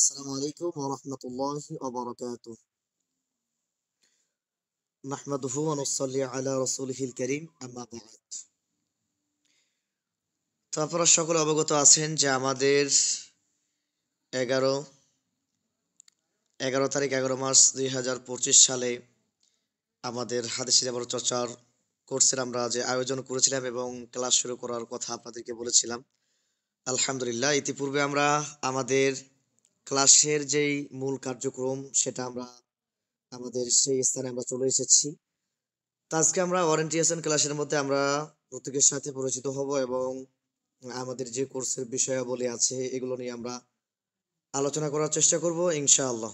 আসসালামু আলাইকুম ওয়া রাহমাতুল্লাহি ওয়া বারাকাতুহু। নাহমাদুহু ওয়া নুসাল্লি আলা রাসূলিহিল কারীম, আম্মা বা'দ। তো আপনারা সকলে অবগত আছেন যে আমাদের 11 তারিখ 11 মার্চ 2025 সালে আমাদের হাদিস জাবর চর্চার কোর্সের আমরা যে আয়োজন করেছিলাম এবং ক্লাস শুরু করার কথা আপনাদেরকে বলেছিলাম। আলহামদুলিল্লাহ, ইতিপূর্বে আমরা আমাদের ক্লাসের যেই মূল কার্যক্রম সেটা আমরা আমাদের সেই স্থানে আমরা চলে এসেছি। তো আজকে আমরা ওরিয়েন্টেশন ক্লাসের মধ্যে আমরা প্রত্যেকের সাথে পরিচিত হব এবং আমাদের যে কোর্সের বিষয়াবলী আছে এগুলো নিয়ে আমরা আলোচনা করার চেষ্টা করব ইনশাআল্লাহ।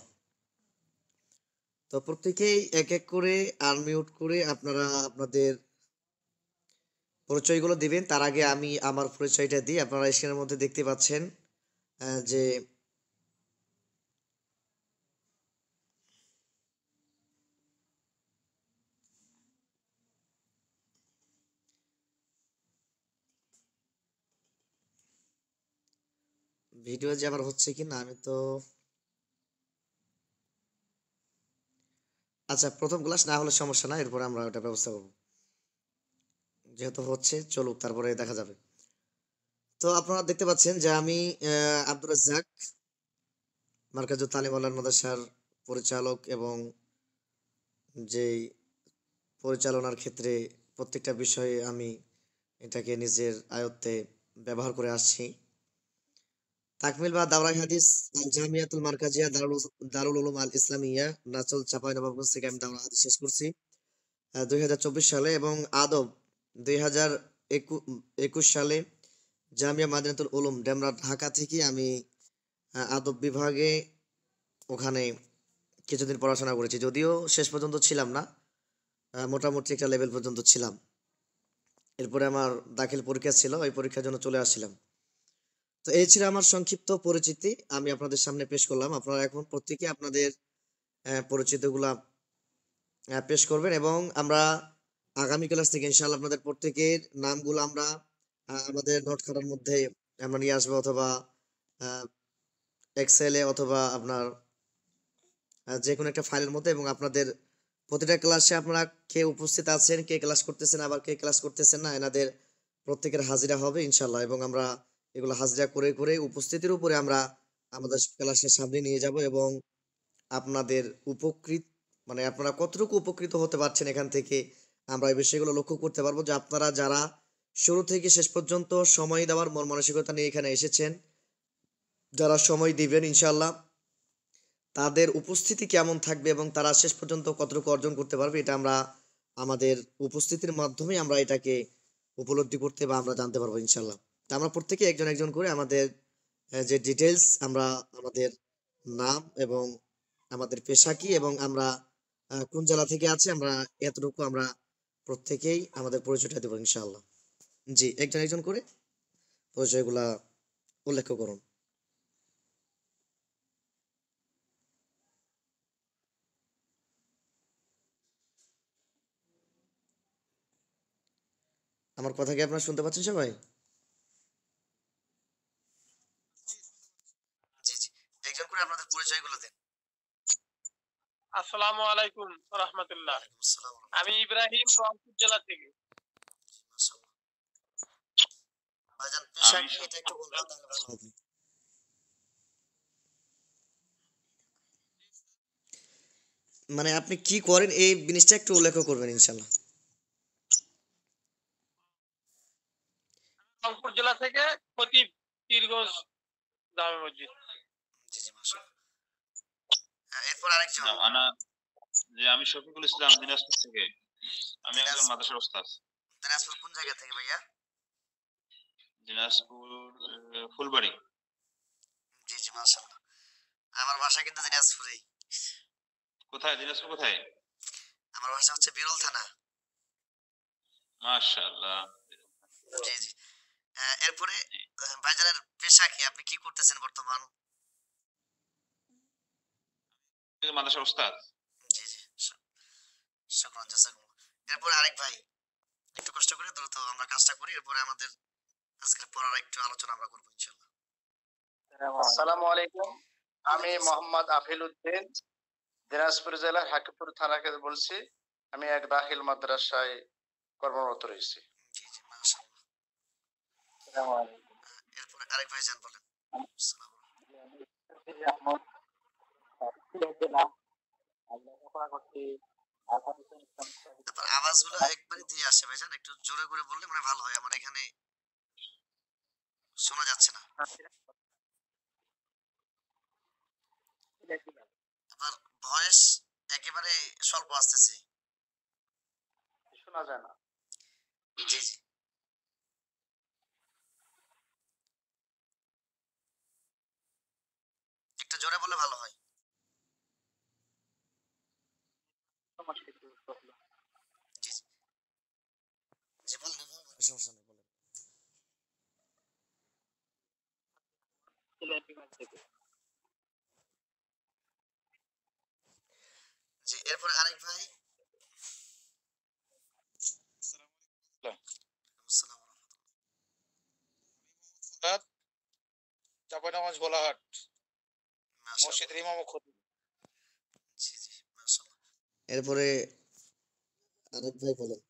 তো প্রত্যেকেই এক এক করে আনমিউট করে আপনারা আপনাদের পরিচয়গুলো দিবেন। তার আগে আমি আমার পরিচয়টা দিই। আপনারা স্ক্রিনের মধ্যে দেখতে পাচ্ছেন যে ভিডিও যে আবার হচ্ছে কি না, আমি তো আচ্ছা, প্রথম ক্লাস না হলে সমস্যা না, এরপরে আমরা ওটা ব্যবস্থা করব। যেহেতু হচ্ছে চলুক, তারপরে দেখা যাবে। তো আপনারা দেখতে পাচ্ছেন যে আমি আব্দুর রাজ্জাক, মার্কাজুত তালিম আল মাদ্রাসার পরিচালক এবং যেই পরিচালনার ক্ষেত্রে প্রত্যেকটা বিষয়ে আমি এটাকে নিজের আয়ত্তে ব্যবহার করে আসছি। তাকমিল বা দাওরাই হাদিস আল জামিয়াতুল মার্কাজিয়া দারুল উলুম আল ইসলামিয়া নাচল চাঁপাইনবাবগঞ্জ থেকে আমি দাওরাই হাদিস শেষ করছি 2024 সালে, এবং আদব 2021 সালে জামিয়া মাদিনাতুল উলুম ডেমরা ঢাকা থেকে আমি আদব বিভাগে ওখানে কিছুদিন পড়াশোনা করেছি, যদিও শেষ পর্যন্ত ছিলাম না, মোটামুটি একটা লেভেল পর্যন্ত ছিলাম। এরপরে আমার দাখিল পরীক্ষা ছিল, ওই পরীক্ষার জন্য চলে আসছিলাম। তো এই ছিল আমার সংক্ষিপ্ত পরিচিতি, আমি আপনাদের সামনে পেশ করলাম। আপনারা এখন প্রত্যেকে আপনাদের পরিচিতিগুলা পেশ করবেন এবং আমরা আগামী ক্লাস থেকে ইনশাআল্লাহ আপনাদের প্রত্যেকের নামগুলো আমরা আমাদের নোট খাতার মধ্যে আমরা নিয়ে আসবো, অথবা এক্সেলে, অথবা আপনার যে কোনো একটা ফাইলের মধ্যে, এবং আপনাদের প্রতিটা ক্লাসে আপনারা কে উপস্থিত আছেন, কে ক্লাস করতেছেন, আবার কে ক্লাস করতেছেন না, এনাদের প্রত্যেকের হাজিরা হবে ইনশাল্লাহ, এবং আমরা এগুলো হাজিরা করে করে উপস্থিতির উপরে আমরা আমাদের ক্লাসের সামনে নিয়ে যাব এবং আপনাদের উপকৃত মানে আপনারা কতটুকু উপকৃত হতে পারছেন এখান থেকে আমরা এই বিষয়গুলো লক্ষ্য করতে পারবো, যে আপনারা যারা শুরু থেকে শেষ পর্যন্ত সময় দেওয়ার মন মানসিকতা নিয়ে এখানে এসেছেন, যারা সময় দিবেন ইনশাল্লাহ তাদের উপস্থিতি কেমন থাকবে এবং তারা শেষ পর্যন্ত কতটুকু অর্জন করতে পারবে, এটা আমরা আমাদের উপস্থিতির মাধ্যমে আমরা এটাকে উপলব্ধি করতে বা আমরা জানতে পারবো ইনশাল্লাহ। তা আমরা প্রত্যেকে একজন একজন করে আমাদের যে ডিটেলস, আমরা আমাদের নাম এবং আমাদের পেশা কি এবং আমরা কোন জেলা থেকে আছি, আমরা এতটুকু আমরা প্রত্যেকেই আমাদের পরিচয়টা দেবো ইনশাআল্লাহ। জি, একজন একজন করে পরিচয়গুলা উল্লেখ করুন। আমার কথা কি আপনারা শুনতে পাচ্ছেন সবাই? জি জি, একজন করে আপনাদের পরিচয়গুলো দেন। আসসালামু আলাইকুম রাহমাতুল্লাহ। ওয়ালাইকুম আসসালাম ওয়া আমি রাহমাতুল্লাহ। ইব্রাহিম রংপুর জেলা থেকে। জি, মাশাআল্লাহ। ভাইজান, পেশা আমি কি এটা একটু বলবেন তাহলে ভালো হবে। মানে আপনি কি করেন এই জিনিসটা একটু উল্লেখ করবেন ইনশাআল্লাহ। রংপুর জেলা থেকে খতিব পীরগঞ্জ জামে মসজিদ। জি জি, মাশাআল্লাহ। এরপর আরেকজন। আনা আমি শফিকুল ইসলাম দিনাজপুর থেকে। আমি একজন দিনাজপুর। মাদ্রাসার ওস্তাদ। দিনাজপুর কোন জায়গা থেকে ভাইয়া? দিনাজপুর ফুলবাড়ি। জি জি, মাশাআল্লাহ। আমার বাসা কিন্তু দিনাজপুরেই। কোথায় দিনাজপুর কোথায়? আমার বাসা হচ্ছে বিরল থানা। মাশাআল্লাহ। জি জি। এরপরে ভাইজানের পেশা কি, আপনি কি করতেছেন বর্তমান? মাদ্রাসার ওস্তাদ। জি জি, শুকরান জাযাকুমুল্লাহ। এরপরে আরেক ভাই, একটু কষ্ট করে দ্রুত আমরা কাজটা করি, এরপরে আমাদের আজকের পড়ার একটু আলোচনা আমরা করবো ইনশাআল্লাহ। আসসালামু আলাইকুম। আমি মোহাম্মদ আফিল উদ্দিন, দিনাজপুর জেলার হাকিমপুর থানা থেকে বলছি। আমি এক দাখিল মাদ্রাসায় কর্মরত রয়েছি। জি জি, মাশাআল্লাহ। এরপরে আরেক ভাইজান বলেন। আসসালামু আলাইকুম। আপনার আওয়াজগুলো একবারে ধীরে আসছে ভাইজান, একটু জোরে করে বললে মানে ভালো হয়, আমার এখানে শোনা যাচ্ছে না। আপনার ভয়েস একেবারে স্বল্প আসতেছে। শোনা যায় না। জি জি, একটু জোরে বললে ভালো হয়। জি জি জি, বলেন বলেন, সমস্যা নেই, বলেন। জি, এরপরে আরেক ভাই। আসসালামু আলাইকুম। চাঁপাইনবাবগঞ্জ গোলাঘাট, মাশাআল্লাহ। মসজিদের ইমাম ও খতিব। জি জি, মাশাআল্লাহ। এরপরে আরেক ভাই বলেন।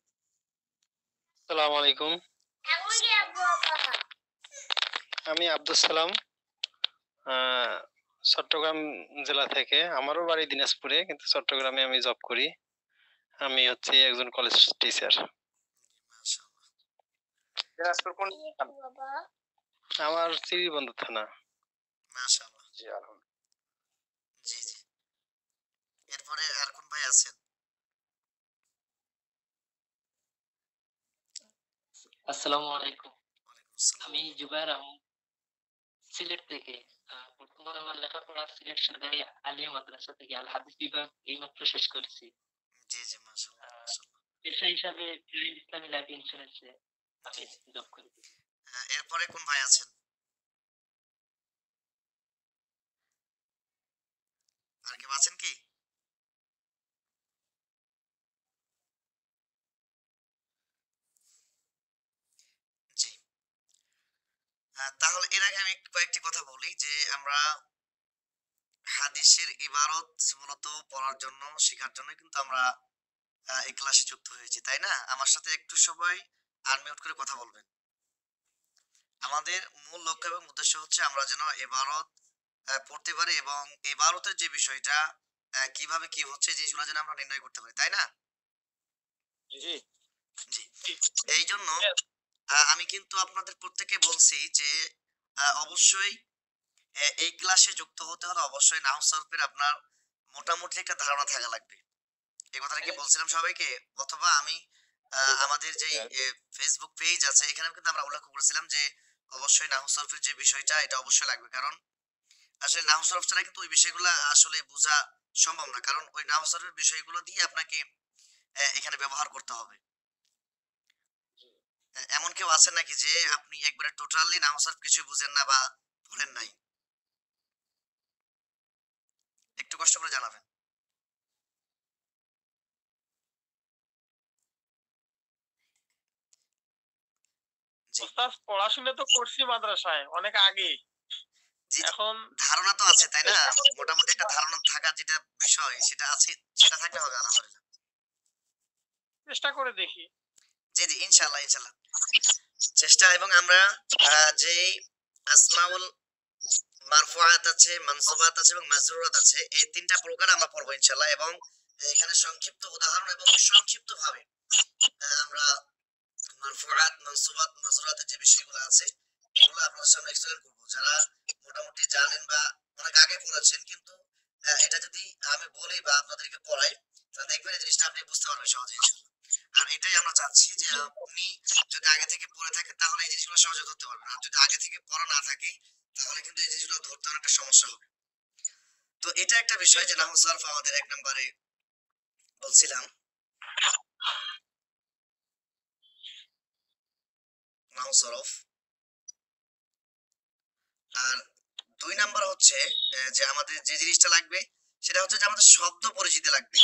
আসসালামু আলাইকুম। আমি আব্দুল সালাম, চট্টগ্রাম জেলা থেকে। আমারও বাড়ি দিনাজপুরে, কিন্তু চট্টগ্রামে আমি জব করি। আমি হচ্ছে একজন কলেজ টিচার। মাশাআল্লাহ। দিনাজপুর কোন? আমার চিরিবন্দর থানা। মাশাআল্লাহ। জি, আলহামদুলিল্লাহ। জি জি, এরপরে আর কোন ভাই আছেন? আসসালামু আলাইকুম। ওয়ালাইকুম আসসালাম। আমি জুবায়ের আহমদ, সিলেট থেকে। বর্তমানে আমার লেখাপড়া সিলেট সরকারি আলিয়া মাদ্রাসা থেকে আল হাদিস বিভাগ এইমাত্র শেষ করেছি। জি জি, মাশাআল্লাহ মাশাআল্লাহ। পেশা হিসাবে জহির ইসলামী লাইফ ইন্স্যুরেন্সে আমি জি জি। জব করি। এরপরে কোন ভাই আছেন? আর কেউ আছেন কি? জি। তাহলে এর আগে আমি কয়েকটি কথা বলি যে আমরা হাদিসের ইবারত মূলত পড়ার জন্য, শেখার জন্য কিন্তু আমরা এই ক্লাসে যুক্ত হয়েছি, তাই না? আমার সাথে একটু সবাই আনমিউট করে কথা বলবেন। আমাদের মূল লক্ষ্য এবং উদ্দেশ্য হচ্ছে আমরা যেন ইবারত পড়তে পারি এবং ইবারতের যে বিষয়টা কিভাবে কি হচ্ছে এই জিনিসগুলো যেন আমরা নির্ণয় করতে পারি, তাই না? জি জি। এই জন্য আমি কিন্তু আপনাদের প্রত্যেককে বলছি যে অবশ্যই এই ক্লাসে যুক্ত হতে হলে অবশ্যই নাহু সরফের আপনার মোটামুটি একটা ধারণা থাকা লাগবে। এই কথাটা কি বলছিলাম সবাইকে? অথবা আমি আমাদের যে ফেসবুক পেজ আছে এখানে কিন্তু আমরা উল্লেখ করেছিলাম যে অবশ্যই নাহু সরফের যে বিষয়টা এটা অবশ্যই লাগবে, কারণ আসলে নাহু সরফ ছাড়া কিন্তু ওই বিষয়গুলো আসলে বোঝা সম্ভব না, কারণ ওই নাহু সরফের বিষয়গুলো দিয়ে আপনাকে এখানে ব্যবহার করতে হবে। এমন কেউ আছেন নাকি যে আপনি একবারে টোটালি নাহু সরফ কিছু বুঝেন না বা পড়েন নাই? একটু কষ্ট করে জানাবেন। জি ওস্তাদ, পড়াশোনা তো করছি মাদ্রাসায় অনেক আগে। জি জি, এখন ধারণা তো আছে তাই না? মোটামুটি একটা ধারণা থাকার যেটা বিষয় সেটা আছে, সেটা থাকলে হবে আলহামদুলিল্লাহ। চেষ্টা করে দেখি। জি জি, ইনশাআল্লাহ ইনশাআল্লাহ চেষ্টা। এবং আমরা যেই আসমাউল মারফুআত আছে, মানসুবাত আছে এবং মাজরুরাত আছে, এই তিনটা প্রকার আমরা পড়বো ইনশাআল্লাহ। এবং এখানে সংক্ষিপ্ত উদাহরণ এবং সংক্ষিপ্ত ভাবে আমরা মারফুআত, মানসুবাত, মাজরুরাতের যে বিষয়গুলো আছে এগুলো আপনাদের সামনে এক্সপ্লেন করবো। যারা মোটামুটি জানেন বা অনেক আগে পড়েছেন, কিন্তু এটা যদি আমি বলি বা আপনাদেরকে পড়াই তাহলে দেখবেন এই জিনিসটা আপনি বুঝতে পারবেন সহজে ইনশাআল্লাহ। আর এটাই আমরা চাচ্ছি যে আপনি যদি আগে থেকে পড়ে থাকেন তাহলে এই জিনিসগুলো সহজে ধরতে পারবেন, আর যদি আগে থেকে পড়া না থাকে তাহলে কিন্তু এই জিনিসগুলো ধরতে অনেকটা সমস্যা হবে। তো এটা একটা বিষয় যে নাহু সরফ আমাদের এক নম্বরে বলছিলাম, নাহু সরফ। আর দুই নাম্বার হচ্ছে যে আমাদের যে জিনিসটা লাগবে সেটা হচ্ছে যে আমাদের শব্দ পরিচিতি লাগবে।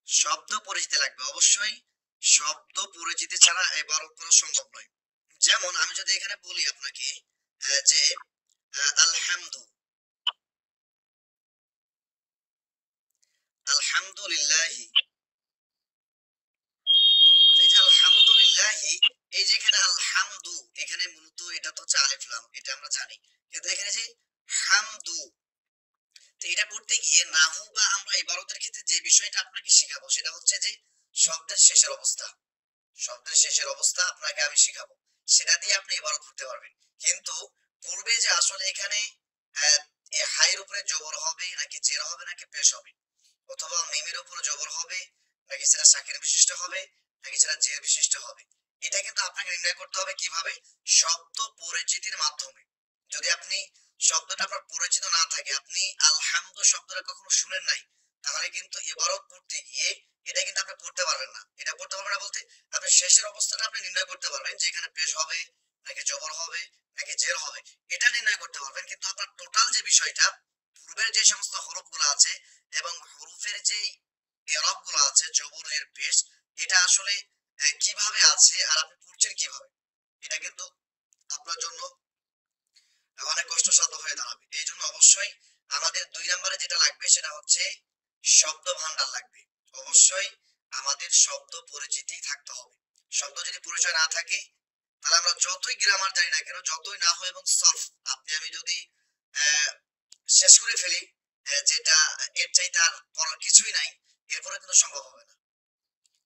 শব্দ পরিচিতি লাগবে অবশ্যই। শব্দ পরিচিতি ছাড়া ইবারত করা সম্ভব নয়। যেমন আমি যদি এখানে বলি আপনাকে যে আলহামদু, আলহামদুলিল্লাহি, এই যে আলহামদুলিল্লাহি, এই যে এখানে আলহামদু, এখানে মূলত এটা তো হচ্ছে আলিফ লাম, এটা আমরা জানি, কিন্তু এখানে যে হামদু, তো এটা করতে গিয়ে নাহু বা আমরা ইবারতের ক্ষেত্রে যে বিষয়টা আপনাকে শেখাবো সেটা হচ্ছে যে শব্দের শেষের অবস্থা। শব্দের শেষের অবস্থা আপনাকে আমি শিখাবো, সেটা দিয়ে আপনি ইবারত করতে পারবেন। কিন্তু পূর্বে যে আসলে এখানে হাইয়ের উপরে জবর হবে নাকি জের হবে নাকি পেশ হবে, অথবা মিমের উপর জবর হবে নাকি সেটা সাকির বিশিষ্ট হবে নাকি সেটা জের বিশিষ্ট হবে, এটা কিন্তু আপনাকে নির্ণয় করতে হবে কিভাবে? শব্দ পরিচিতির মাধ্যমে। যদি আপনি শব্দটা আপনার পরিচিত না থাকে, আপনি আলহামদু শব্দটা কখনো শুনেন নাই, তাহলে কিন্তু ইবারত পড়তে গিয়ে এটা কিন্তু আপনি পড়তে পারবেন না। এটা পড়তে পারবেন না বলতে আপনি শেষের অবস্থাটা আপনি নির্ণয় করতে পারবেন যে এখানে পেশ হবে নাকি জবর হবে নাকি জের হবে, এটা নির্ণয় করতে পারবেন। কিন্তু আপনার টোটাল যে বিষয়টা, পূর্বের যে সমস্ত হরফগুলো আছে এবং হরফের যে এরব গুলো আছে, জবরের পেশ, এটা আসলে কিভাবে আছে আর আপনি পড়ছেন কিভাবে, এটা কিন্তু আপনার জন্য অনেক কষ্টসাধ্য হয়ে দাঁড়াবে। এই জন্য অবশ্যই আমাদের 2 নম্বরে যেটা লাগবে সেটা হচ্ছে শব্দ ভান্ডার লাগবে। অবশ্যই আমাদের শব্দ পরিচিতি থাকতে হবে। শব্দ যদি পরিচয় না থাকে, তাহলে আমরা যতই গ্রামার জানি না কেন, যতই না হয় এবং সলভ আপনি আমি যদি আহ, শেষ করে ফেলি, যেটা এর চাইতে আর পড়ার কিছুই নাই, এরপরে কিন্তু সম্ভব হবে না।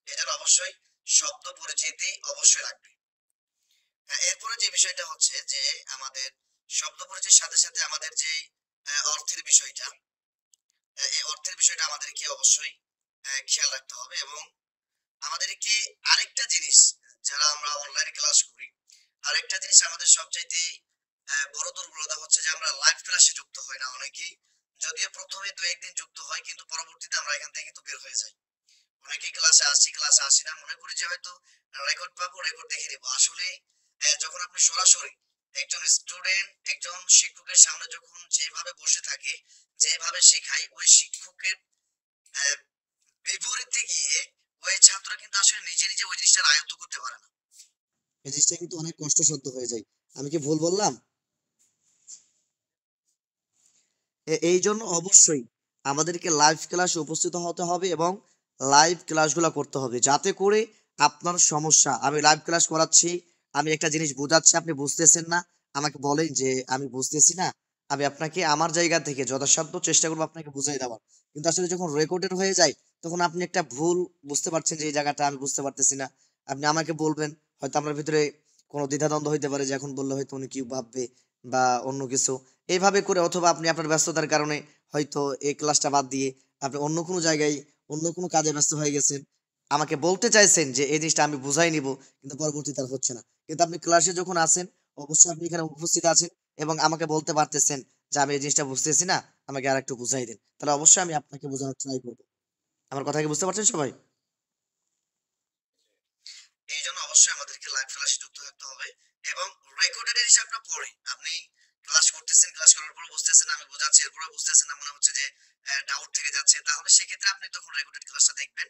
এজন্য অবশ্যই শব্দ পরিচিতি অবশ্যই লাগবে। এরপরে যে বিষয়টা হচ্ছে যে আমাদের শব্দ পরিচয়ের সাথে সাথে আমাদের যে অর্থের বিষয়টা, এই অর্থের বিষয়টা আমাদেরকে অবশ্যই খেয়াল রাখতে হবে। এবং আমাদেরকে আরেকটা জিনিস, যারা আমরা অনলাইন ক্লাস করি, আরেকটা জিনিস আমাদের সবচাইতে বড় দুর্বলতা হচ্ছে যে আমরা লাইভ ক্লাসে যুক্ত হই না অনেকেই। যদিও প্রথমে 2-1 দিন যুক্ত হয়, কিন্তু পরবর্তীতে আমরা এখান থেকে কিন্তু বের হয়ে যাই। অনেকেই ক্লাসে আসি না, মনে করি যে হয়তো রেকর্ড পাবো, রেকর্ড দেখে নিবো। আসলে যখন আপনি সরাসরি একজন স্টুডেন্ট একজন শিক্ষকের সামনে যখন যেভাবে বসে থাকে, যেভাবে শেখায়, ওই শিক্ষকের আহ, বিপরীতে গিয়ে ওই ছাত্র কিন্তু আসলে নিজে নিজে ওই জিনিসটা আয়ত্ত করতে পারে না। এই জিনিসটা কিন্তু অনেক কষ্টসাধ্য হয়ে যায়। আমি কি ভুল বললাম? এই জন্য অবশ্যই আমাদেরকে লাইভ ক্লাসে উপস্থিত হতে হবে এবং লাইভ ক্লাসগুলো করতে হবে, যাতে করে আপনার সমস্যা, আমি লাইভ ক্লাস করাচ্ছি, আমি একটা জিনিস বোঝাচ্ছি, আপনি বুঝতেছেন না, আমাকে বলেন যে আমি বুঝতেছি না, আমি আপনাকে আমার জায়গা থেকে যথাসাধ্য চেষ্টা করবো আপনাকে বুঝাই দেওয়ার। কিন্তু আসলে যখন রেকর্ডেড হয়ে যায়, তখন আপনি একটা ভুল বুঝতে পারছেন যে এই জায়গাটা আমি বুঝতে পারতেছি না, আপনি আমাকে বলবেন, হয়তো আমার ভিতরে কোনো দ্বিধাদ্বন্দ্ব হইতে পারে যে এখন বললে হয়তো উনি কি ভাববে বা অন্য কিছু, এইভাবে করে, অথবা আপনি আপনার ব্যস্ততার কারণে হয়তো এই ক্লাসটা বাদ দিয়ে আপনি অন্য কোনো জায়গায় অন্য কোনো কাজে ব্যস্ত হয়ে গেছেন, আমাকে বলতে চাইছেন যে এই জিনিসটা আমি বুঝাই নিব, কিন্তু পরবর্তীতে আর হচ্ছে না। কিন্তু আপনি ক্লাসে যখন আছেন, অবশ্যই আপনি এখানে উপস্থিত আছেন এবং আমাকে বলতে পারতেছেন যে আমি এই জিনিসটা বুঝতেছি না, আমাকে আর একটু বুঝাই দেন, তাহলে অবশ্যই আমি আপনাকে বোঝানোর ট্রাই করবো। আমার কথা কি বুঝতে পারছেন সবাই? এই জন্য অবশ্যই আমাদেরকে লাইভ ক্লাসে যুক্ত থাকতে হবে এবং রেকর্ডেড হিসাবটা পড়ে আপনি ক্লাস করতেছেন, ক্লাস করার পর বুঝতেছেন, আমি বোঝাচ্ছি, এরপরে বুঝতেছেন না, মনে হচ্ছে যে ডাউট থেকে যাচ্ছে, তাহলে সেক্ষেত্রে আপনি তখন রেকর্ডেড ক্লাসটা দেখবেন।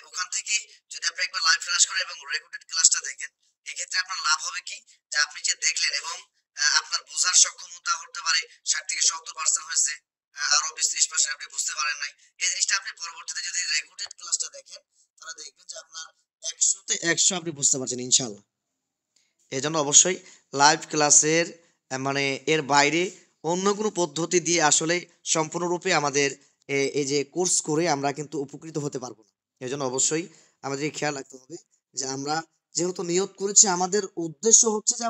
ওখান থেকে যদি আপনি একবার লাইভ ক্লাস করেন এবং রেকর্ডেড ক্লাসটা দেখেন, এক্ষেত্রে আপনার লাভ হবে কি, যে আপনি যে দেখলেন এবং আপনার বোঝার সক্ষমতা হতে পারে 60-70% হয়েছে, আরো 20-30% আপনি বুঝতে পারেন নাই। এই জিনিসটা আপনি পরবর্তীতে যদি রেকর্ডেড ক্লাসটা দেখেন, তাহলে দেখবেন যে আপনার 100-তে 100 আপনি বুঝতে পারছেন ইনশাল্লাহ। এই জন্য অবশ্যই লাইভ ক্লাসের মানে এর বাইরে অন্য কোনো পদ্ধতি দিয়ে আসলে সম্পূর্ণরূপে আমাদের এই যে কোর্স করে আমরা কিন্তু উপকৃত হতে পারবো না। এই জন্য অবশ্যই আমাদের খেয়াল রাখতে হবে যে আমরা যেহেতু নিয়ত করেছি, আমাদের উদ্দেশ্য হচ্ছে যে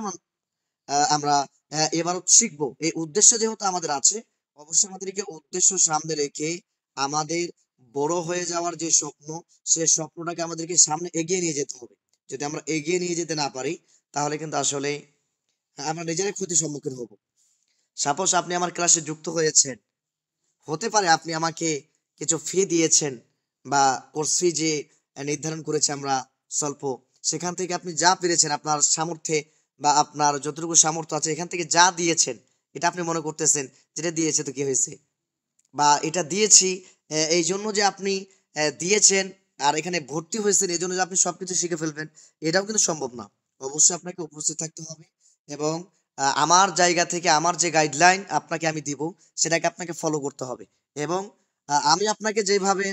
আমরা এবারও শিখবো, এই উদ্দেশ্য যেহেতু আমাদের আছে, অবশ্যই আমাদেরকে উদ্দেশ্য সামনে রেখে আমাদের বড় হয়ে যাওয়ার যে স্বপ্ন, সেই স্বপ্নটাকে আমাদেরকে সামনে এগিয়ে নিয়ে যেতে হবে। যদি আমরা এগিয়ে নিয়ে যেতে না পারি, তাহলে কিন্তু আসলে আমরা নিজেরাই ক্ষতির সম্মুখীন হব। সাপোজ আপনি আমার ক্লাসে যুক্ত হয়েছেন, হতে পারে আপনি আমাকে কিছু ফি দিয়েছেন বা কোর্স ফি যে নির্ধারণ করেছে আমরা স্বল্প, সেখান থেকে আপনি যা পেরেছেন আপনার সামর্থ্যে বা আপনার যতটুকু সামর্থ্য আছে এখান থেকে যা দিয়েছেন, এটা আপনি মনে করতেছেন যেটা দিয়েছে তো কি হয়েছে, বা এটা দিয়েছি এই জন্য যে আপনি দিয়েছেন আর এখানে ভর্তি হয়েছেন এই জন্য যে আপনি সবকিছু শিখে ফেলবেন, এটাও কিন্তু সম্ভব না। অবশ্যই আপনাকে উপস্থিত থাকতে হবে এবং আমার জায়গা থেকে আমার যে গাইডলাইন আপনাকে আমি দিব, সেটাকে আপনাকে ফলো করতে হবে। এবং আমি আপনাকে যেভাবে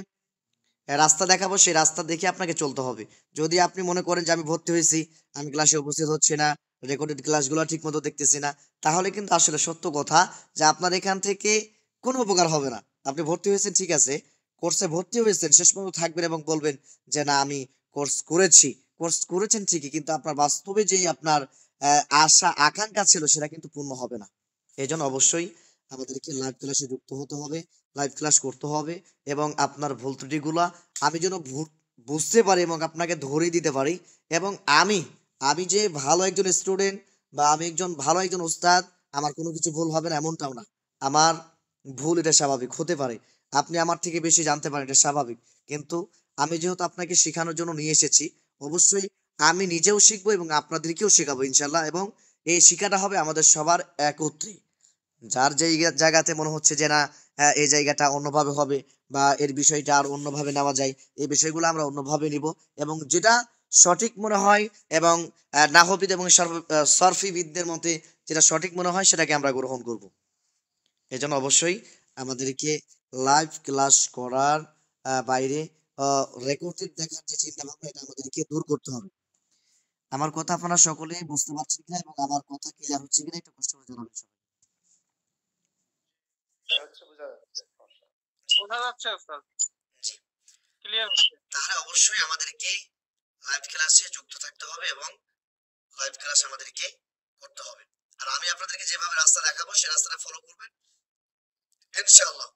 রাস্তা দেখাবো, সেই রাস্তা দেখে আপনাকে চলতে হবে। যদি আপনি মনে করেন যে আমি ভর্তি হয়েছি, আমি ক্লাসে উপস্থিত হচ্ছি না, রেকর্ডেড ক্লাসগুলো ঠিক মতো দেখতেছি না, তাহলে কিন্তু আসলে সত্য কথা যে আপনার এখান থেকে কোনো উপকার হবে না। আপনি ভর্তি হয়েছেন ঠিক আছে, কোর্সে ভর্তি হয়েছেন, শেষ পর্যন্ত থাকবেন এবং বলবেন যে না আমি কোর্স করেছি। কোর্স করেছেন ঠিকই, কিন্তু আপনার বাস্তবে যেই আপনার আশা আকাঙ্ক্ষা ছিল সেটা কিন্তু পূর্ণ হবে না। এজন্য অবশ্যই আমাদেরকে লাইভ ক্লাসে যুক্ত হতে হবে, লাইভ ক্লাস করতে হবে এবং আপনার ভুল ত্রুটিগুলা আমি যেন বুঝতে পারি এবং আপনাকে ধরিয়ে দিতে পারি। এবং আমি আমি যে ভালো একজন স্টুডেন্ট বা আমি একজন ভালো একজন উস্তাদ, আমার কোনো কিছু ভুল হবে না এমনটাও না। আমার ভুল, এটা স্বাভাবিক হতে পারে। আপনি আমার থেকে বেশি জানতে পারেন, এটা স্বাভাবিক। কিন্তু আমি যেহেতু আপনাকে শেখানোর জন্য নিয়ে এসেছি, অবশ্যই আমি নিজেও শিখবো এবং আপনাদেরকেও শেখাবো ইনশাল্লাহ। এবং এই শিক্ষাটা হবে আমাদের সবার একত্রে। যার যেই জায়গাতে মনে হচ্ছে যে না এই জায়গাটা অন্যভাবে হবে বা এর বিষয়টা আর অন্যভাবে নেওয়া যায়, এই বিষয়গুলো আমরা অন্যভাবে নিব এবং যেটা সঠিক মনে হয় এবং নাহবিদ এবং সরফিবিদদের মতে যেটা সঠিক মনে হয় সেটাকে আমরা গ্রহণ করব। এজন্য অবশ্যই আমাদেরকে লাইভ ক্লাস করার বাইরে রেকর্ডেড দেখার যে চিন্তা ভাবনা, এটা আমাদেরকে দূর করতে হবে। আমার কথা আপনারা সকলেই বুঝতে পারছেন কিনা এবং আমার কথা ক্লিয়ার হচ্ছে কিনা একটু কষ্ট করে জানাবেন সবাই। হচ্ছে বোঝা যাচ্ছে। বোঝা যাচ্ছে স্যার, জি। ক্লিয়ার। তাহলে অবশ্যই আমাদেরকে লাইভ ক্লাসে যুক্ত থাকতে হবে এবং লাইভ ক্লাস আমাদেরকে করতে হবে। আর আমি আপনাদেরকে যেভাবে রাস্তা দেখাবো সেই রাস্তাটা ফলো করবেন ইনশাআল্লাহ।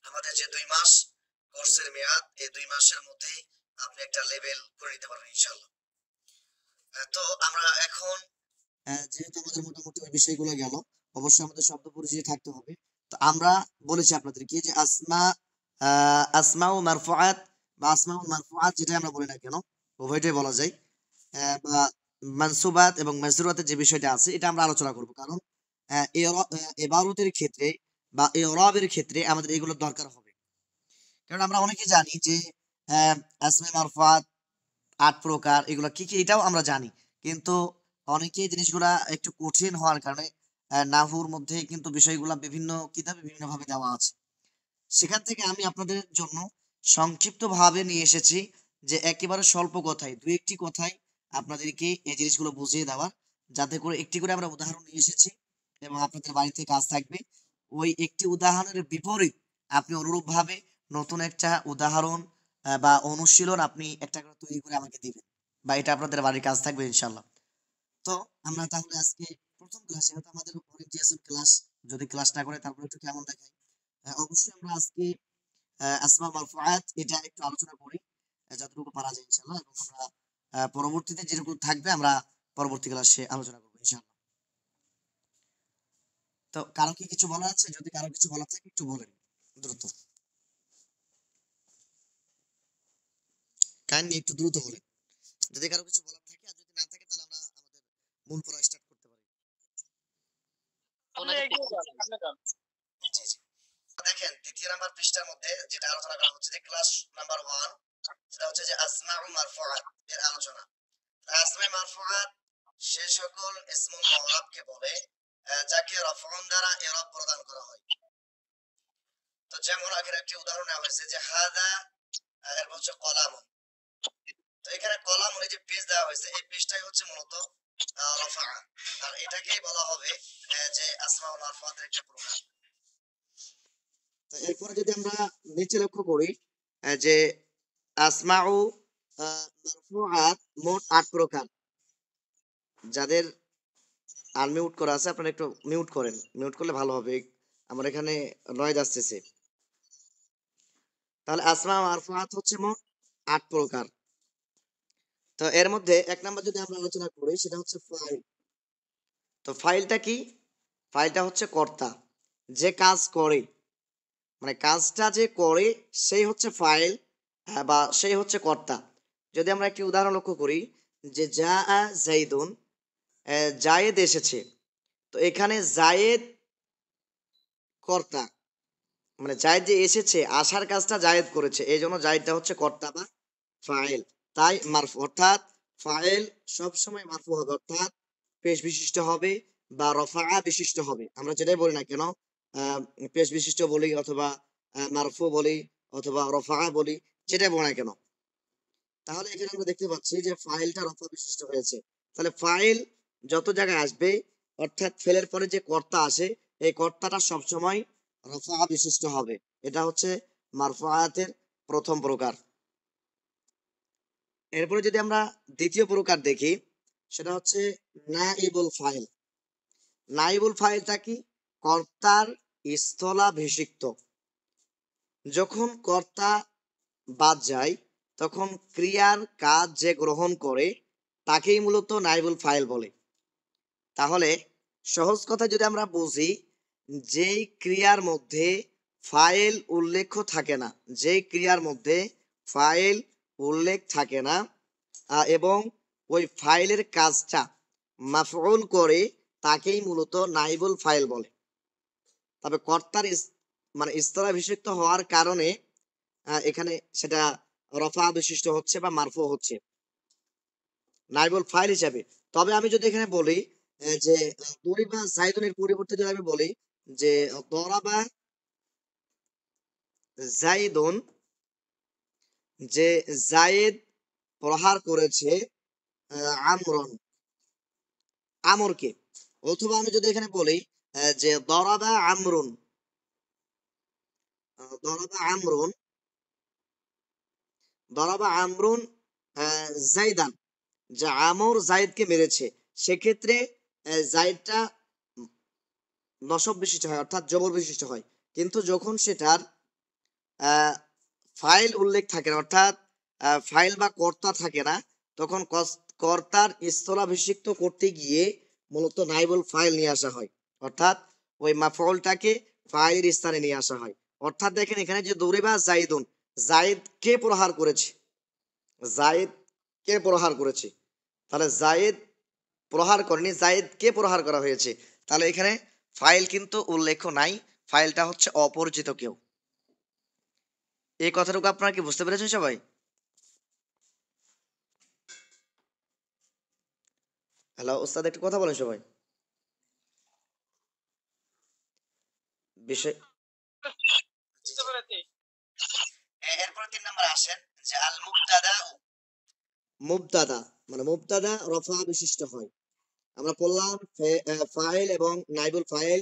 আমাদের যে 2 মাস কোর্সের মেয়াদ, এই 2 মাসের মধ্যেই আপনি একটা লেভেল করে নিতে পারবেন ইনশাআল্লাহ। তো আমরা এখন যেহেতু আমাদের মোটামুটি ওই বিষয়গুলো গেল, অবশ্যই আমাদের শব্দ পরিচয় থাকতে হবে। তো আমরা বলেছি আপনাদেরকে যে আসমা ও মারফুআত বা আসমা ও মারফুআত যেটা আমরা বলি না কেন, উভয়টাই বলা যায়। বা মানসুবাত এবং মাজরুরাতের যে বিষয়টা আছে এটা আমরা আলোচনা করব। কারণ ইবারতের ক্ষেত্রে বা ইরাবের ক্ষেত্রে আমাদের এগুলোর দরকার হবে। কারণ আমরা অনেকে জানি যে আসমা মারফুআত 8 প্রকার, এগুলো কি কি এটাও আমরা জানি। কিন্তু অনেকেই জিনিসগুলা একটু কঠিন হওয়ার কারণে নাহুর মধ্যে কিন্তু বিষয়গুলা বিভিন্ন কিতাবে বিভিন্ন ভাবে দেওয়া আছে। সেখান থেকে আমি আপনাদের জন্য সংক্ষিপ্ত ভাবে নিয়ে এসেছি যে একেবারে স্বল্প কথায় 2-1টি কথায় আপনাদেরকে এই জিনিসগুলো বুঝিয়ে দেওয়া, যাতে করে একটি করে আমরা উদাহরণ নিয়ে এসেছি এবং আপনাদের বাড়িতে কাজ থাকবে। ওই একটি উদাহরণের বিপরীত আপনি অনুরূপভাবে নতুন একটা উদাহরণ বা অনুশীলন আপনি একটা করে তৈরি করে আমাকে দিবেন, বা এটা আপনাদের বাড়ির কাজ থাকবে ইনশাল্লাহ। তো আমরা তাহলে আজকে প্রথম ক্লাসে হয়তো আমাদের অনেক দিয়েছেন ক্লাস, যদি ক্লাস না করে তারপরে একটু কেমন দেখায়। অবশ্যই আমরা আজকে আসমা মারফুআত এটা একটু আলোচনা করি যতটুকু পারা যায় ইনশাআল্লাহ। এবং আমরা পরবর্তীতে যেরকম থাকবে আমরা পরবর্তী ক্লাসে আলোচনা করবো ইনশাআল্লাহ। তো কারো কি কিছু বলার আছে? যদি কারো কিছু বলার থাকে একটু বলেন দ্রুত, কাইন্ডলি একটু দ্রুত বলেন যদি কারো কিছু বলার থাকে। আর যদি না থাকে তাহলে আমরা আমাদের মূল পড়া স্টার্ট করতে পারি। জি জি। দেখেন 2য় নাম্বার পৃষ্ঠার মধ্যে যেটা আলোচনা করা হচ্ছে যে ক্লাস নাম্বার 1, সেটা হচ্ছে যে আসমাউ মারফুআত এর আলোচনা। আসমা মারফুআত সে সকল ইসমুল মুআরাবকে বলে যাকে রফউন দ্বারা ইরাব প্রদান করা হয়। তো যেমন আগের একটি উদাহরণ নেওয়া হয়েছে যে হাদা, এর হচ্ছে কলাম। তো এখানে কলাম এই যে পেজ দেওয়া হয়েছে, এই পেজটাই হচ্ছে মূলত রফা, আর এটাকেই বলা হবে যে আসমাউল মারফুআতের একটা প্রকার। তো এরপরে যদি আমরা নিচে লক্ষ্য করি যে আসমাউ মারফুআত মোট 8 প্রকার। যাদের আনমিউট করা আছে আপনারা একটু মিউট করেন, মিউট করলে ভালো হবে, আমার এখানে নয়েজ আসতেছে। তাহলে আসমা মারফুআত হচ্ছে মোট 8 প্রকার। তো এর মধ্যে 1 নাম্বার যদি আমরা আলোচনা করি সেটা হচ্ছে ফাইল। তো ফাইলটা কি? ফাইলটা হচ্ছে কর্তা, যে কাজ করে, মানে কাজটা যে করে সেই হচ্ছে ফাইল বা সেই হচ্ছে কর্তা। যদি আমরা একটি উদাহরণ লক্ষ্য করি যে জাআ যাইদুন, জায়েদ এসেছে। তো এখানে জায়েদ কর্তা, মানে জায়েদ যে এসেছে আসার কাজটা জায়েদ করেছে, এই জন্য জায়েদটা হচ্ছে কর্তা বা ফাইল। তাই মারফু, অর্থাৎ ফাইল সবসময় মারফু হবে, অর্থাৎ পেশ বিশিষ্ট হবে বা রফা বিশিষ্ট হবে। আমরা যেটাই বলি না কেন, পেশ বিশিষ্ট বলি অথবা মারফু বলি অথবা রফা বলি, যেটা বলো না কেন। তাহলে এখানে আমরা দেখতে পাচ্ছি যে ফাইলটা রফা বিশিষ্ট হয়েছে। তাহলে ফাইল যত জায়গায় আসবে, অর্থাৎ ফেলের পরে যে কর্তা আসে, এই কর্তাটা সবসময় রফা বিশিষ্ট হবে। এটা হচ্ছে মারফুআতের প্রথম প্রকার। এরপরে যদি আমরা দ্বিতীয় প্রকার দেখি, সেটা হচ্ছে নাইবুল ফাইল। নাইবুল ফাইলটা কি? কর্তার স্থলাভিষিক্ত। যখন কর্তা বাদ যায়, তখন ক্রিয়ার কাজ যে গ্রহণ করে তাকেই মূলত নাইবুল ফাইল বলে। তাহলে সহজ কথা যদি আমরা বুঝি, যেই ক্রিয়ার মধ্যে ফাইল উল্লেখ থাকে না, যেই ক্রিয়ার মধ্যে ফাইল উল্লেখ থাকে না এবং ওই ফাইলের কাজটা মাফউল করে, তাকেই মূলত নাইবুল ফাইল বলে। তবে কর্তার মানে স্থলাভিষিক্ত হওয়ার কারণে এখানে সেটা রফা বিশিষ্ট হচ্ছে বা মারফু হচ্ছে নাইবুল ফাইল হিসাবে। তবে আমি যদি এখানে বলি যে দরিবা জাইদুনের পরিবর্তে যদি আমি বলি যে দরাবা জাইদুন, যে জায়েদ প্রহার করেছে আমরন, আমরকে। অথবা আমি যদি এখানে বলি যে দরাবা আমরুন, দরাবা আমরুন, দরাবা আমরুন জাইদান, যে আমর জায়েদকে মেরেছে, সেক্ষেত্রে জায়েদটা নসব বিশিষ্ট হয়, অর্থাৎ জবর বিশিষ্ট হয়। কিন্তু যখন সেটার ফাইল উল্লেখ থাকে না, অর্থাৎ ফাইল বা কর্তা থাকে না, তখন কর্তার স্থলাভিষিক্ত করতে গিয়ে মূলত নাইবুল ফাইল নিয়ে আসা হয়, অর্থাৎ ওই মাফউলটাকে ফাইলের স্থানে নিয়ে আসা হয়। অর্থাৎ দেখেন এখানে যে দরিবা জাইদুন, জায়েদ কে প্রহার করেছে, জায়েদ কে প্রহার করেছে, তাহলে জায়েদ প্রহার করেনি, জায়েদ কে প্রহার করা হয়েছে। তাহলে এখানে ফাইল কিন্তু উল্লেখ নাই, ফাইলটা হচ্ছে অপরিচিত কেউ। এই কথাটুকু আপনারা কি বুঝতে পেরেছেন সবাই? হ্যালো ওস্তাদ, একটু কথা বলেন সবাই। বিষয় এরপর 3 নম্বরে আসেন যে আল মুবতাদা। মুবতাদা মানে মুবতাদা রফা বিশিষ্ট হয়। আমরা বললাম ফাইল এবং নাইবুল ফাইল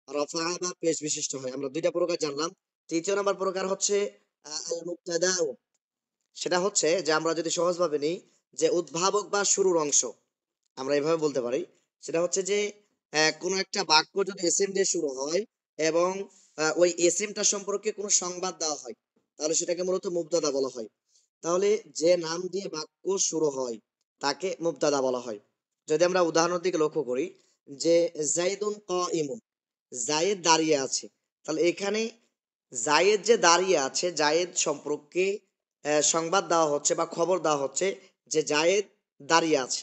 রফা বা পেশ বিশিষ্ট হয়, আমরা দুইটা প্রকার জানলাম। তৃতীয় নম্বর প্রকার হচ্ছে আল মুবতাদা। সেটা হচ্ছে যে আমরা যদি সহজভাবে নিই, যে উদ্ভাবক বা শুরুর অংশ, আমরা এভাবে বলতে পারি। সেটা হচ্ছে যে কোনো একটা বাক্য যদি এসএম দিয়ে শুরু হয় এবং ওই এসএমটা সম্পর্কে কোনো সংবাদ দেওয়া হয়, তাহলে সেটাকে মূলত মুবতাদা বলা হয়। তাহলে যে নাম দিয়ে বাক্য শুরু হয় তাকে মুবতাদা বলা হয়। যদি আমরা উদাহরণের দিকে লক্ষ্য করি যে জাইদুন কাইমুন, জায়েদ দাঁড়িয়ে আছে, তাহলে এখানে জায়েদ যে দাঁড়িয়ে আছে, জায়েদ সম্পর্কে সংবাদ দেওয়া হচ্ছে বা খবর দেওয়া হচ্ছে যে জায়েদ দাঁড়িয়ে আছে।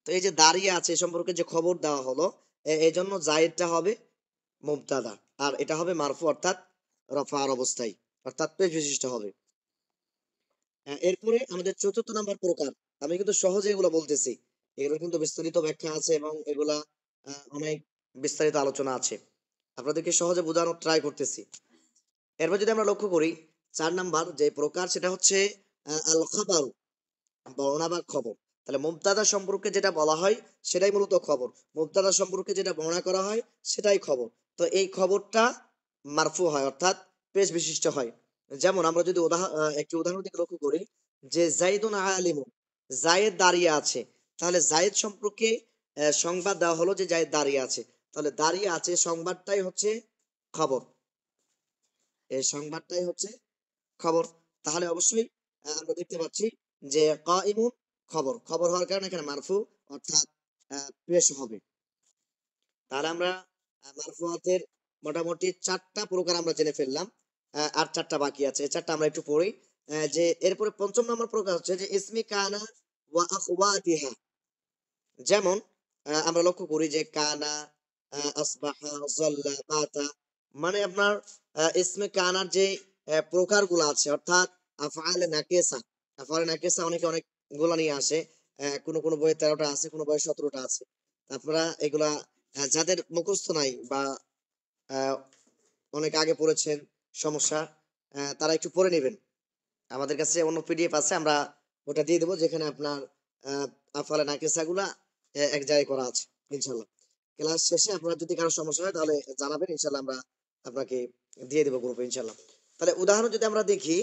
তো এই যে দাঁড়িয়ে আছে এ সম্পর্কে যে খবর দেওয়া হলো, এই জন্য জায়েদটা হবে মুবতাদা, আর এটা হবে মারফু, অর্থাৎ রফার অবস্থায়, অর্থাৎ পেশ বিশিষ্ট হবে। এরপরে আমাদের চতুর্থ নাম্বার প্রকার। আমি কিন্তু সহজে এগুলো বলতেছি, এগুলো কিন্তু বিস্তারিত ব্যাখ্যা আছে এবং এগুলা অনেক বিস্তারিত আলোচনা আছে, আপনাদেরকে সহজে বোঝানোর ট্রাই করতেছি। এরপর যদি আমরা লক্ষ্য করি 4 নাম্বার যে প্রকার, সেটা হচ্ছে আল খবর, বর্ণনা বা খবর। তাহলে মুবতাদা সম্পর্কে যেটা বলা হয় সেটাই মূলত খবর, মুবতাদা সম্পর্কে যেটা বর্ণনা করা হয় সেটাই খবর। তো এই খবরটা মারফু হয়, অর্থাৎ পেশ বিশিষ্ট হয়। যেমন আমরা যদি একটি উদাহরণ দিকে লক্ষ্য করি যে জাইদুন আলিমুন, জায়েদ দাঁড়িয়ে আছে, তাহলে জায়েদ সম্পর্কে সংবাদ দেওয়া হলো যে জায়েদ দাঁড়িয়ে আছে, তাহলে দাঁড়িয়ে আছে সংবাদটাই হচ্ছে খবর, এই সংবাদটাই হচ্ছে খবর। তাহলে অবশ্যই আমরা দেখতে পাচ্ছি যে কাইমুন খবর, খবর হওয়ার কারণে এখানে মারফু, অর্থাৎ পেশ হবে। তাহলে আমরা মারফুয়াতের মোটামুটি 4টা প্রকার আমরা জেনে ফেললাম, আর 4টা বাকি আছে, এই 4টা আমরা একটু পড়ি। যে এরপরে 5ম নম্বর প্রকার হচ্ছে যে ইসমি কানা ওয়া আখওয়াতিহা। যেমন আমরা লক্ষ্য করি যে কানা, আসবাহা, যাল্লা, বাতা, মানে আপনার ইসমে কানার যে প্রকারগুলো আছে, অর্থাৎ আফআলে নাকিসা, আফআলে নাকিসা অনেকে অনেক গুলা নিয়ে আসে, কোনো কোনো বইয়ে 13টা আছে, কোনো বইয়ে 17টা আছে। আপনারা এগুলা যাদের মুখস্থ নাই বা অনেক আগে পড়েছেন সমস্যা, তারা একটু পড়ে নেবেন। আমাদের কাছে অন্য পিডিএফ আছে, আমরা ওটা দিয়ে দেবো, যেখানে আপনার আফআলে নাকিসাগুলা এক জায়গায় করা আছে ইনশাল্লাহ। ক্লাস শেষে আপনার যদি কারো সমস্যা হয় তাহলে জানাবেন, ইনশাল্লাহ আমরা আপনাকে দিয়ে দেবো গ্রুপে ইনশাল্লাহ। তাহলে উদাহরণ যদি আমরা দেখি,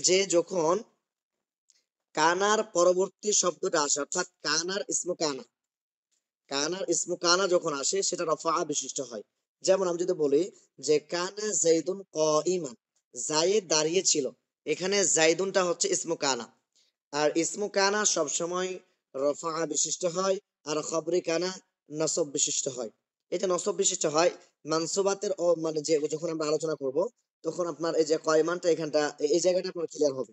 যে যখন কানার পরবর্তী শব্দটা আসে, অর্থাৎ কানার ইসমু কানা, কানার ইসমু কানা যখন আসে সেটা রফা বিশিষ্ট হয়। যেমন আমি যদি বলি যে কানা জাইদুন কাইমান, জায়েদ দাঁড়িয়ে ছিল, এখানে জাইদুনটা হচ্ছে ইসমু কানা, আর ইসমু কানা সবসময় রফা বিশিষ্ট হয়, আর খবরে কানা নসব বিশিষ্ট হয়। এটা নসব বিশিষ্ট হয় মানসুবাতের মানে যে যখন আমরা আলোচনা করব তখন আপনার এই যে কয়মানটা এখানটা এই জায়গাটা আপনার ক্লিয়ার হবে।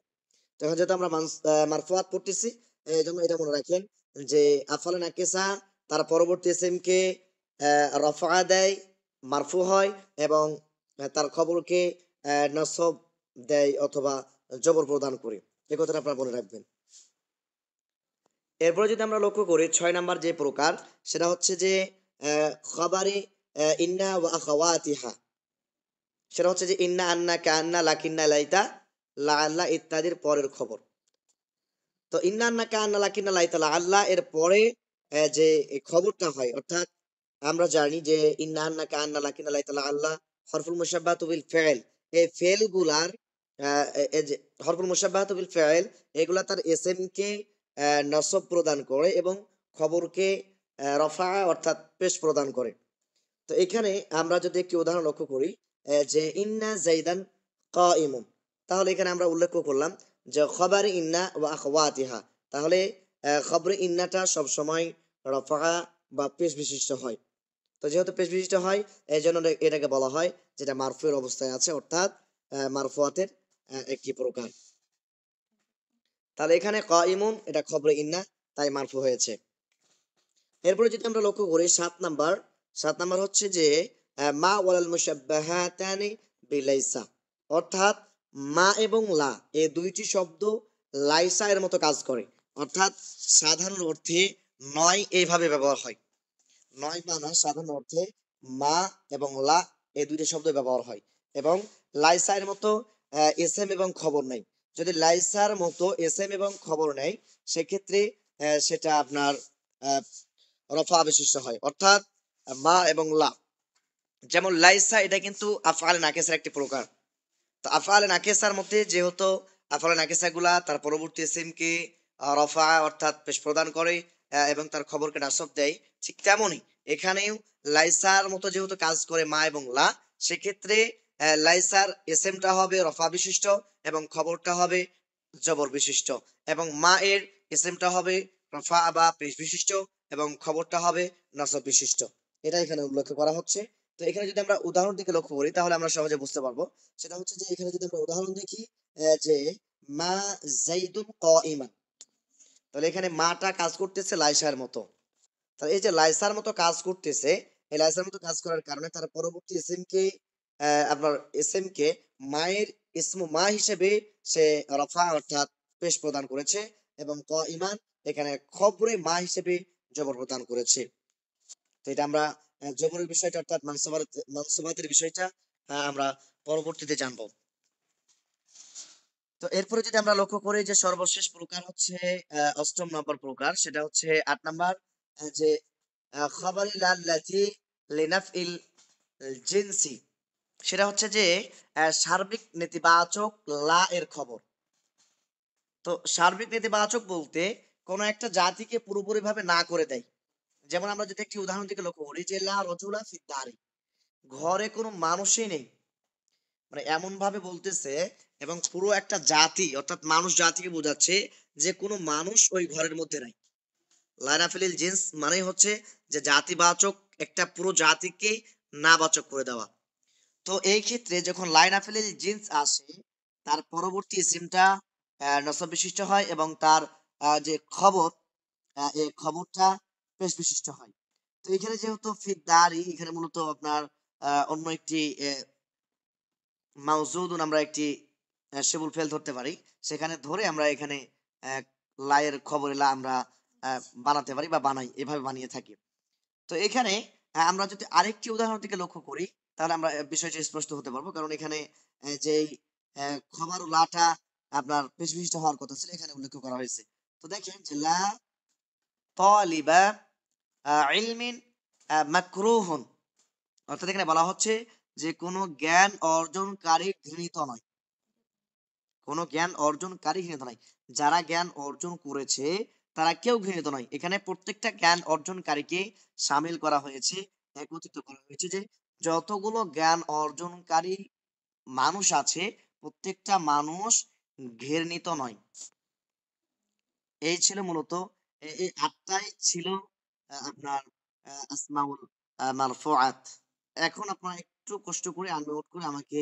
তখন যেহেতু আমরা মারফুয়াত পড়তেছি, এই জন্য এটা মনে রাখেন যে আফআলে নাকিসা তার পরবর্তী ইসিম কে রফা দেয়, মারফু হয়, এবং তার খবরকে নসব দেয় অথবা জবর প্রদান করে। এই কথাটা আপনারা মনে রাখবেন। এরপরে যদি আমরা লক্ষ্য করি 6 নাম্বার যে প্রকার, সেটা হচ্ছে যে খবরে ইন্না ওয়া আখাওয়াতিহা, সেটা হচ্ছে যে ইন্না, আন্না, কান্না, লাকিন্না, লাইতা, লাআল্লা ইত্যাদির পরের খবর। তো ইন্না, আন্না, কান্না, লাকিন্না, লাইতা, লাআল্লা এর পরে যে এই খবরটা হয়, অর্থাৎ আমরা জানি যে ইন্না, আন্না, কান্না, লাকিন্না, লাইতা, লাআল্লা হরফুল মুশাব্বাহাতু বিল ফাইল, এই ফাইল গুলার এই যে হরফুল মুশাব্বাহাতু বিল ফাইল, এগুলা তার এসএম কে নসব প্রদান করে এবং খবরকে রফা অর্থাৎ পেশ প্রদান করে। তো এখানে আমরা যদি একটি উদাহরণ লক্ষ্য করি, যে ইন্না জাইদান কাইমুন, তাহলে এখানে আমরা উল্লেখ করলাম যে খবর ইন্না ওয়া আখওয়াতিহা, তাহলে খবর ইন্নাটা সব সময় রফা বা পেশ বিশিষ্ট হয়। তো যেহেতু পেশ বিশিষ্ট হয় এই জন্য এটাকে বলা হয় যেটা মারফুয়ের অবস্থায় আছে, অর্থাৎ মারফুয়াতের একটি প্রকার। তাহলে এখানে কাইমুন এটা খবর ইন্না, তাই মারফু হয়েছে। এরপরে যদি আমরা লক্ষ্য করি 7 নাম্বার হচ্ছে যে মা ওয়ালাল মুশাব্বাহাতানি বিলাইসা, অর্থাৎ মা এবং লা এই দুইটি শব্দ লাইসা এর মতো কাজ করে, অর্থাৎ সাধারণ অর্থে নয় এইভাবে ব্যবহার হয়। নয় মানা সাধারণ অর্থে মা এবং লা এই দুইটি শব্দ ব্যবহার হয়, এবং লাইসা এর মতো এসএম এবং খবর নেই। যদি লাইসার মতো এসএম এবং খবর নেই সেক্ষেত্রে সেটা আপনার রফা বিশিষ্ট হয়, অর্থাৎ মা এবং লা। যেমন লাইসা এটা কিন্তু আফআলে নাকিসার একটি প্রকার। তো আফআলে নাকিসার মধ্যে যেহেতু আফআলে নাকিসা গুলা তার পরবর্তী ইসিমকে রফা অর্থাৎ পেশ প্রদান করে এবং তার খবরকে নাসব দেয়, ঠিক তেমনই এখানেও লাইসার মতো যেহেতু কাজ করে মা এবং লা, সেক্ষেত্রে লাইসার ইসিমটা হবে রফা বিশিষ্ট এবং খবরটা হবে জবর বিশিষ্ট, এবং মা এর ইসিমটা হবে রফা বা পেশ বিশিষ্ট এবং খবরটা হবে নাসব বিশিষ্ট। এটা এখানে উল্লেখ করা হচ্ছে। তো এখানে যদি আমরা উদাহরণ দিকে লক্ষ্য করি তাহলে আমরা সহজে বুঝতে পারবো। সেটা হচ্ছে যে এখানে যদি আমরা উদাহরণ দেখি যে মা জাইদুন কাইমান, তাহলে এখানে মাটা কাজ করতেছে লাইসার মতো। তাহলে এই যে লাইসার মতো কাজ করতেছে, এই লাইসার মতো কাজ করার কারণে তার পরবর্তী ইসিমকে আপনার ইসিমকে মায়ের ইসমু মা হিসেবে সে রফা অর্থাৎ পেশ প্রদান করেছে, এবং কাইমান এখানে খবরে মা হিসেবে জবর প্রদান করেছে। তো এটা আমরা জবরের বিষয়টা অর্থাৎ মানসুবাতের বিষয়টা আমরা পরবর্তীতে জানবো। তো এরপরে যদি আমরা লক্ষ্য করি যে সর্বশেষ প্রকার হচ্ছে 8 নম্বর প্রকার, সেটা হচ্ছে 8 নাম্বার, যে খাবারি লাল্লাতি লিনাফইল জিনসি, সেটা হচ্ছে যে সার্বিক নেতিবাচক লা এর খবর। তো সার্বিক নেতিবাচক বলতে কোন একটা জাতিকে পুরোপুরি ভাবে না করে দেয়। যেমন আমরা যদি একটি উদাহরণ থেকে লক্ষ্য করি যে লা রজুলা ফিদ দারি, ঘরে কোনো মানুষই নেই, মানে এমন ভাবে বলতেছে, এবং পুরো একটা জাতি অর্থাৎ মানুষ জাতিকে বোঝাচ্ছে যে কোনো মানুষ ওই ঘরের মধ্যে নাই। লাইনাফিলিল জিন্স মানে হচ্ছে যে জাতিবাচক একটা পুরো জাতিকে নাবাচক করে দেওয়া। তো এই ক্ষেত্রে যখন লাইনাফিলিল জিন্স আসে তার পরবর্তী ইসিমটা নসব বিশিষ্ট হয় এবং তার যে খবর এই খবরটা পেশ বিশিষ্ট হয়। তো এখানে যেহেতু ফিদ্দারি এখানে মূলত আপনার অন্য একটি মাউজুদুন আমরা একটি শিবুল ফেল ধরতে পারি, সেখানে ধরে আমরা এখানে লায়ের খবরে লা আমরা বানাতে পারি বা বানাই, এভাবে বানিয়ে থাকি। তো এখানে আমরা যদি আরেকটি উদাহরণ থেকে লক্ষ্য করি তাহলে আমরা বিষয়টি স্পষ্ট হতে পারবো, কারণ এখানে যেই খবর লাটা আপনার পেশ বিশিষ্ট হওয়ার কথা ছিল, এখানে উল্লেখ করা হয়েছে। তো দেখেন যে লা তালিবা ইলমিন মাকরুহুন, অর্থাৎ এখানে বলা হচ্ছে যে কোনো জ্ঞান অর্জনকারী ঘৃণিত নয়, কোনো জ্ঞান অর্জনকারী ঘৃণিত নয়। যারা জ্ঞান অর্জন করেছে তারা কেউ ঘৃণিত নয়। এখানে প্রত্যেকটা জ্ঞান অর্জনকারীকে সামিল করা হয়েছে, একত্রিত করা হয়েছে, যে যতগুলো জ্ঞান অর্জনকারী মানুষ আছে প্রত্যেকটা মানুষ ঘৃণিত নয়। এই ছিল মূলত এই আটটাই ছিল আপনার আসমাউল মারফুআত। এখন আপনারা একটু কষ্ট করে আননোট করে আমাকে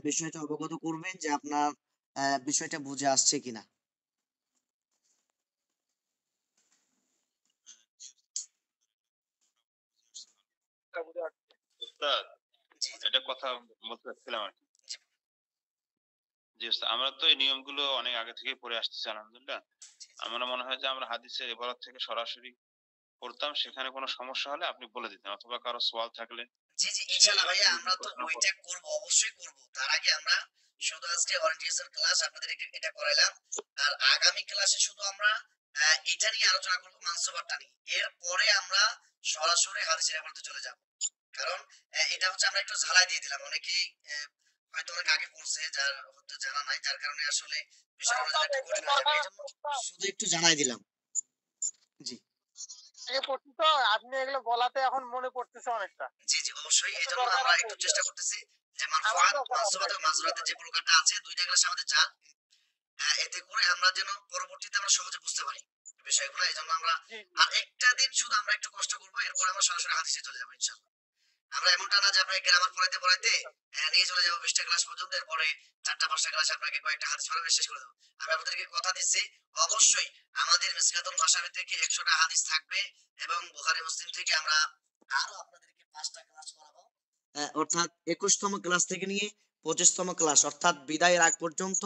বিষয়টা অবগত করবেন যে আপনার বিষয়টা বুঝে আসছে কিনা। উস্তাদ, জি এটা কথা বলতে চাচ্ছিলাম আর কি। জি জি উস্তাদ, আমরা তো এই নিয়মগুলো অনেক আগে থেকেই পড়ে আসতেছি আলহামদুলিল্লাহ। আমার মনে হয় যে আমরা হাদিসের ইবারত থেকে সরাসরি পড়তাম, সেখানে কোনো সমস্যা হলে আপনি বলে দিতেন, অথবা কারো সওয়াল থাকলে জি জি সে ইনশাআল্লাহ ভাইয়া, আপনি আমরা তো প্রশ্ন ওইটা করব, অবশ্যই করব। তার আগে আমরা শুধু আজকে ওরিয়েন্টেশন ক্লাস আপনাদের এটা করাইলাম, আর আগামী ক্লাসে শুধু আমরা এটা নিয়ে আলোচনা করব, মানসুবারটা নিয়ে। এরপরে আমরা সরাসরি হাদিসের ব্যাপারে চলে যাব। কারণ এটা হচ্ছে আমরা একটু ঝালাই দিয়ে দিলাম, অনেকেই হয়তো অনেক আগে পড়ছে, যার হয়তো জানা নাই, যার কারণে আসলে বিষয়টা আমাদের একটু কঠিন হয়ে যাবে। এই জন্য শুধু একটু জানাই দিলাম। জি আগে পড়ছি তো, আপনি এগুলো বলাতে এখন মনে পড়তেছে অনেকটা। জি জি অবশ্যই। এই জন্য আমরা একটু চেষ্টা করতেছি যে মারফুআত, মানসুবাত এবং মাজরুরাতের যে প্রকারটা আছে দুইটা ক্লাস আমাদের যাক, এতে করে আমরা যেন পরবর্তীতে আমরা সহজে বুঝতে পারি বিষয়গুলো। এই জন্য আমরা জি আর একটা দিন শুধু আমরা একটু কষ্ট করবো, এরপর আমরা সরাসরি হাদিসে চলে যাবো ইনশাআল্লাহ। আমরা এমনটা না যে আপনাকে গ্রামার পড়াইতে পড়াইতে নিয়ে চলে যাবো 20টা ক্লাস পর্যন্ত, এরপরে 4টা 5টা ক্লাস আপনাকে কয়েকটা হাদিস পড়াবে, শেষ করে দেবো। আমি আপনাদেরকে কথা দিচ্ছি, অবশ্যই আমাদের মিসকাতুল মাশারিফ থেকে 100টা হাদিস থাকবে, এবং বুখারী মুসলিম থেকে আমরা আরো আপনাদেরকে 5টা ক্লাস করাবো। অর্থাৎ 21তম ক্লাস থেকে নিয়ে 25তম ক্লাস, অর্থাৎ বিদায়ের আগ পর্যন্ত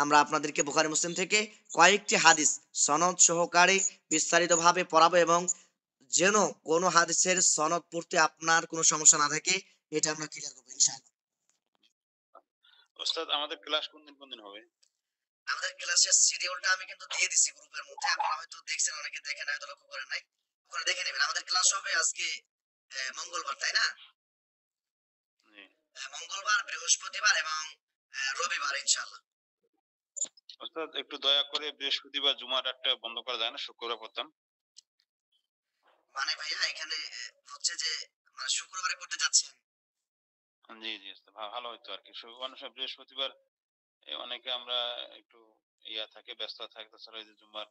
আমরা আপনাদেরকে বুখারী মুসলিম থেকে কয়েকটি হাদিস সনদ সহকারে বিস্তারিতভাবে পড়াবো, এবং যেন কোনো হাদিসের সনদ পড়তে আপনার কোনো সমস্যা না থাকে, এটা আমরা ক্লিয়ার করবো ইনশাআল্লাহ। উস্তাদ, আমাদের ক্লাস কোন দিন হবে? আমাদের ক্লাসের শিডিউলটা আমি কিন্তু দিয়ে দিছি গ্রুপের মধ্যে, আপনারা হয়তো দেখছেন, অনেকে দেখেন হয়তো, লক্ষ্য করেন নাই। ওখানে দেখে নেবেন। আমাদের ক্লাস হবে আজকে মঙ্গলবার, তাই না? জি মঙ্গলবার, বৃহস্পতিবার এবং রবিবার ইনশাআল্লাহ। উস্তাদ, একটু দয়া করে বৃহস্পতিবার জুমার একটা বন্ধ করা যায় না? শুক্রবার করতাম। মানে ভাইয়া এখানে হচ্ছে যে মানে শুক্রবারে করতে যাচ্ছেন। জি জি উস্তাদ, ভালো হইতো আর কি। অনেক সময় বৃহস্পতিবার অনেকে আমরা একটু থাকে, ব্যস্ত থাকে। তাছাড়া ওই যে জুম্মার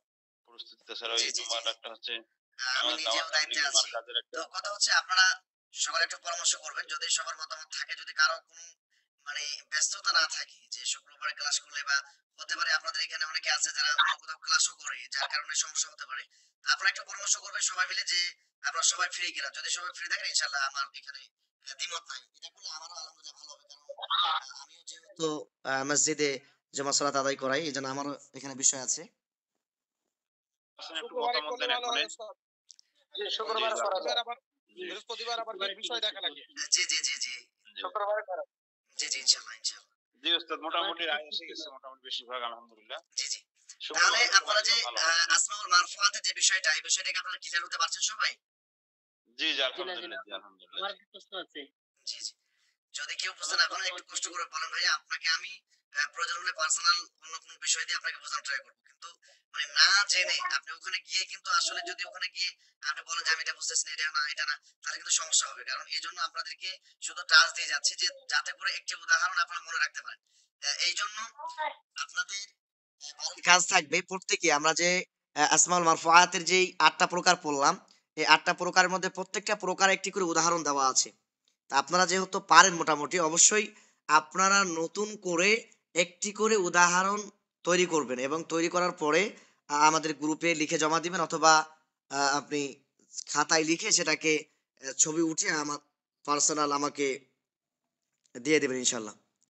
প্রস্তুতি, তাছাড়া ওই জি জি জি জুম্মার একটা হচ্ছে আমি আমাদের নিজেও দাওয়াত দায়িত্বে তাবলীগ আছি। মার্কাজের একটা। তো কথা হচ্ছে আপনারা সবার একটু পরামর্শ করবেন, যদি সবার মতামত থাকে, যদি কারো কোনো মানে ব্যস্ততা না থাকে যে শুক্রবারে ক্লাস করলে, বা হতে পারে আপনাদের এখানে অনেকে আছে যারা অন্য কোথাও ক্লাসও করে, যার কারণে সমস্যা হতে পারে। তো আপনারা একটু পরামর্শ করবেন সবাই মিলে যে আপনারা সবাই ফ্রি কিনা। যদি সবাই ফ্রি থাকেন ইনশাআল্লাহ আমার এখানে দ্বিমত নাই, এটা করলে আমারও আলহামদুলিল্লাহ ভালো হবে। কারণ আমিও যেহেতু মসজিদে জুমা সালাত আদায় করাই, এই জন্য আমারও এখানে বিষয় আছে। আসলে একটু শুক্রবারে মতামত করলে দেন ভালো এখন। হয় উস্তাদ। জি জি শুক্রবার করা বৃহস্পতিবার যায়। আবার জি বৃহস্পতিবার আবার কি বিষয় দেখা লাগে। জি জি জি জি জি শুক্রবারে করা যায়। জি জি ইনশাআল্লাহ ইনশাআল্লাহ। জি উস্তাদ, মোটামুটি রায় এসে গেছে, মোটামুটি বেশিরভাগ আলহামদুলিল্লাহ। জি জি তাহলে শুক্রবার আপনারা যে ভালো হয়। আসমাউল মারফুয়াতের যে বিষয়টা, এই বিষয়টাকে আপনারা ক্লিয়ার হতে পারছেন সবাই? জি জি জি না আলহামদুলিল্লাহ, জি আলহামদুলিল্লাহ। আমার একটা প্রশ্ন আছে। জি জি যদি কেউ বুঝতে না পারেন একটু কষ্ট করে বলেন ভাইয়া, আপনাকে আমি প্রয়োজন হলে পার্সোনাল অন্য কোনো বিষয় দিয়ে আপনাকে বোঝানোর ট্রাই করবো, কিন্তু মানে না জেনে আপনি ওখানে গিয়ে কিন্তু আসলে যদি ওখানে গিয়ে আপনি বলেন যে আমি এটা বুঝতেছি না, এটা না এটা না, তাহলে কিন্তু সমস্যা হবে। কারণ এই জন্য আপনাদেরকে শুধু টাচ দিয়ে যাচ্ছি যে যাতে করে একটি উদাহরণ আপনারা মনে রাখতে পারেন। এই জন্য আপনাদের বাড়ির কাজ থাকবে প্রত্যেকে, আমরা যে আসমাউল মারফুআতের যেই 8টা প্রকার পড়লাম, এই 8টা প্রকারের মধ্যে প্রত্যেকটা প্রকার একটি করে উদাহরণ দেওয়া আছে। তা আপনারা যেহেতু পারেন মোটামুটি, অবশ্যই আপনারা নতুন করে একটি করে উদাহরণ তৈরি করবেন, এবং তৈরি করার পরে আমাদের গ্রুপে লিখে জমা দিবেন, অথবা আপনি খাতায় লিখে সেটাকে ছবি উঠিয়ে আমার পার্সোনাল আমাকে দিয়ে দেবেন ইনশাল্লাহ।